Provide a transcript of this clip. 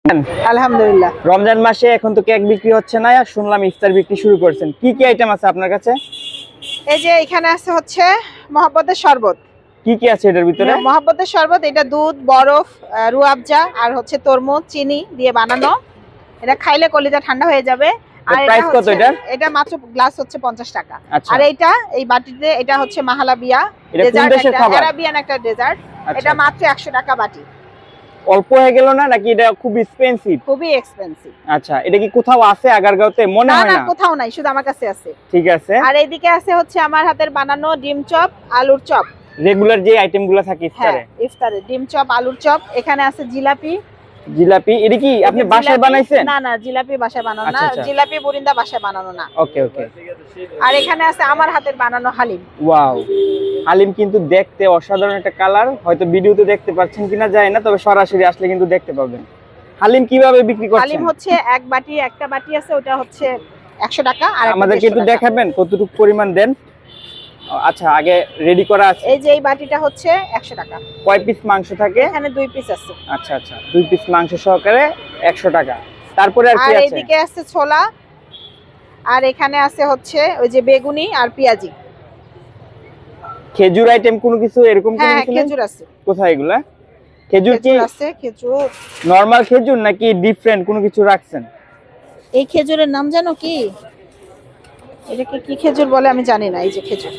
আলহামদুলিল্লাহ। রমজান মাসে এখন তো কেক বিক্রি হচ্ছে না, শুনলাম ইফতার বিক্রি শুরু করেছেন। কি কি আইটেম আছে আপনার কাছে? এই যে এখানে আছে হচ্ছে মহব্বতের শরবত। কি কি আছে এটার ভিতরে? মহব্বতের শরবত, এটা দুধ, বরফ, রুয়াবজা আর হচ্ছে তরমুজ, চিনি দিয়ে বানানো। এটা খাইলে কলিজা ঠান্ডা হয়ে যাবে। আর প্রাইস কত এটা? এটা মাত্র গ্লাস হচ্ছে 50 টাকা। আচ্ছা। আর এই বাটিতে এটা হচ্ছে মাহালাবিয়া এটা কোন ডেজার্ট, দেশের খাবার? আরাবিয়ান একটা ডেজার্ট। এটা মাত্র 100 টাকা বাটি। অল্প হয়ে গেল না নাকি এটা খুব এক্সপেন্সিভ? খুবই এক্সপেন্সিভ। আচ্ছা, এটা কি কোথাও আছে আগারগাঁওতে? মনে হয় না, না। কোথাও নাই, শুধু আমার কাছে আছে। ঠিক আছে। আর এইদিকে আছে হচ্ছে আমার হাতের বানানো ডিম চপ, আলুর চপ। রেগুলার যে আইটেমগুলো থাকে ইফতারে। হ্যাঁ, ইফতারে ডিম চপ, আলুর চপ। এখানে আছে জিলাপি। জিলাপি এটা কি আপনি বাসায় বানাইছেন? না না, জিলাপি বাসায় বানানো না। আচ্ছা। জিলাপি বুরিন্দা বাসায় বানানো না। ওকে ওকে। আর এখানে আছে আমার হাতের বানানো হালিম। ওয়াও, হালিম কিন্তু দেখতে অসাধারণ একটা কালার। হয়তো ভিডিওতে দেখতে পাচ্ছেন কিনা জানি না, তবে সরাসরি আসলে কিন্তু দেখতে পাবেন। হালিম কিভাবে বিক্রি করছেন? হালিম হচ্ছে একটা বাটি আছে, ওটা হচ্ছে 100 টাকা। আর আমাদের কিন্তু দেখাবেন কতটুকু পরিমাণ দেন। আচ্ছা, আগে রেডি করা আছে। এই যে এই বাটিটা হচ্ছে 100 টাকা। কয় পিস মাংস থাকে? এখানে 2 পিস আছে। আচ্ছা আচ্ছা, 2 পিস মাংস সহকারে 100 টাকা। তারপরে আর কি আর আছে? এইদিকে আছে ছোলা। আর এখানে আছে হচ্ছে ওই যে বেগুনি আর পেঁয়াজি। খেজুর আইটেম কোনো কিছু এরকম কোনো হ্যাঁ, কিছু নেই? খেজুর আছে। কোথায় এগুলা? খেজুর কি আছে? খেজুর নরমাল খেজুর নাকি ডিফারেন্ট কোনো কিছু রাখছেন? এই খেজুরের নাম জানো কি? এটাকে কি খেজুর বলে আমি জানি না। এই যে খেজুর।